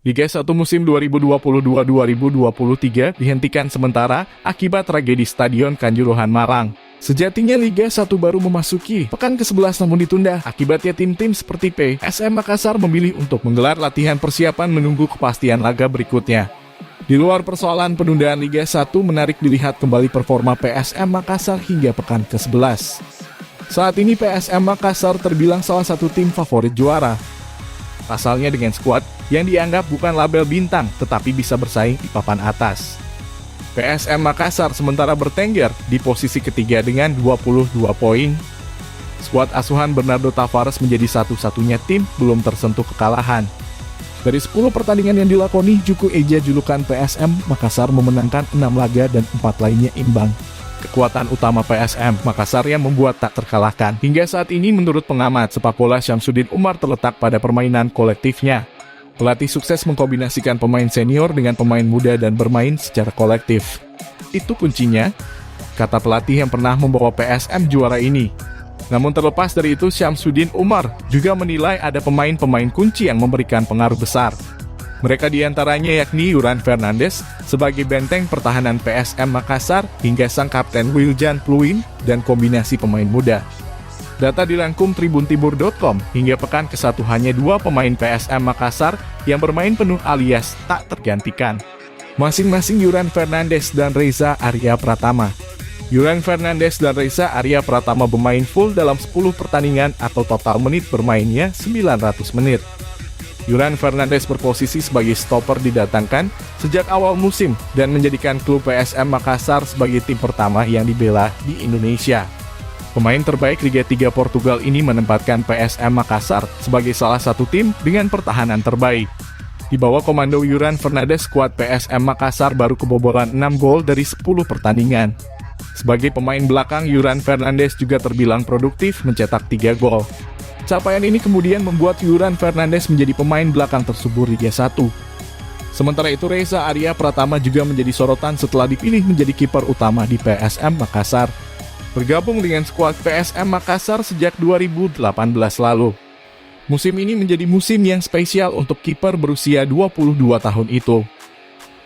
Liga 1 musim 2022-2023 dihentikan sementara akibat tragedi Stadion Kanjuruhan Malang. Sejatinya Liga 1 baru memasuki pekan ke-11 namun ditunda. Akibatnya tim-tim seperti PSM Makassar memilih untuk menggelar latihan persiapan menunggu kepastian laga berikutnya. Di luar persoalan penundaan Liga 1, menarik dilihat kembali performa PSM Makassar hingga pekan ke-11. Saat ini PSM Makassar terbilang salah satu tim favorit juara. Pasalnya dengan skuad yang dianggap bukan label bintang tetapi bisa bersaing di papan atas. PSM Makassar sementara bertengger di posisi ketiga dengan 22 poin. Skuad asuhan Bernardo Tavares menjadi satu-satunya tim belum tersentuh kekalahan. Dari 10 pertandingan yang dilakoni, Juku Eja julukan PSM Makassar memenangkan 6 laga dan 4 lainnya imbang. Kekuatan utama PSM Makassar yang membuat tak terkalahkan hingga saat ini menurut pengamat sepak bola Syamsuddin Umar terletak pada permainan kolektifnya. Pelatih sukses mengkombinasikan pemain senior dengan pemain muda dan bermain secara kolektif. Itu kuncinya, kata pelatih yang pernah membawa PSM juara ini. Namun terlepas dari itu, Syamsuddin Umar juga menilai ada pemain-pemain kunci yang memberikan pengaruh besar. Mereka diantaranya yakni Yuran Fernandes sebagai benteng pertahanan PSM Makassar hingga sang kapten Wiljan Pluim dan kombinasi pemain muda. Data dirangkum tribuntimur.com, hingga pekan ke-1 hanya 2 pemain PSM Makassar yang bermain penuh alias tak tergantikan. Masing-masing Yuran Fernandes dan Reza Arya Pratama. Yuran Fernandes dan Reza Arya Pratama bermain full dalam 10 pertandingan atau total menit bermainnya 900 menit. Yuran Fernandes berposisi sebagai stopper didatangkan sejak awal musim dan menjadikan klub PSM Makassar sebagai tim pertama yang dibela di Indonesia. Pemain terbaik Liga 3 Portugal ini menempatkan PSM Makassar sebagai salah satu tim dengan pertahanan terbaik. Di bawah komando Yuran Fernandes, skuad PSM Makassar baru kebobolan 6 gol dari 10 pertandingan. Sebagai pemain belakang, Yuran Fernandes juga terbilang produktif mencetak 3 gol. Capaian ini kemudian membuat Yuran Fernandes menjadi pemain belakang tersubur Liga 1. Sementara itu, Reza Arya Pratama juga menjadi sorotan setelah dipilih menjadi kiper utama di PSM Makassar. Bergabung dengan skuad PSM Makassar sejak 2018 lalu. Musim ini menjadi musim yang spesial untuk kiper berusia 22 tahun itu.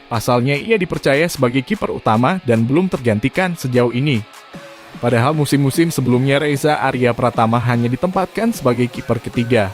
Pasalnya ia dipercaya sebagai kiper utama dan belum tergantikan sejauh ini. Padahal musim-musim sebelumnya Reza Arya Pratama hanya ditempatkan sebagai kiper ketiga.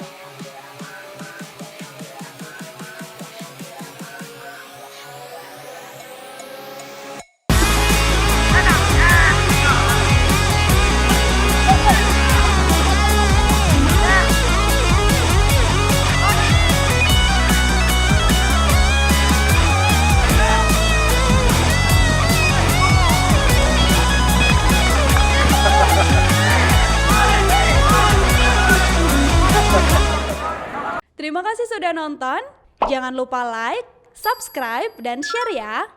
Terima kasih sudah nonton. Jangan lupa like, subscribe, dan share ya.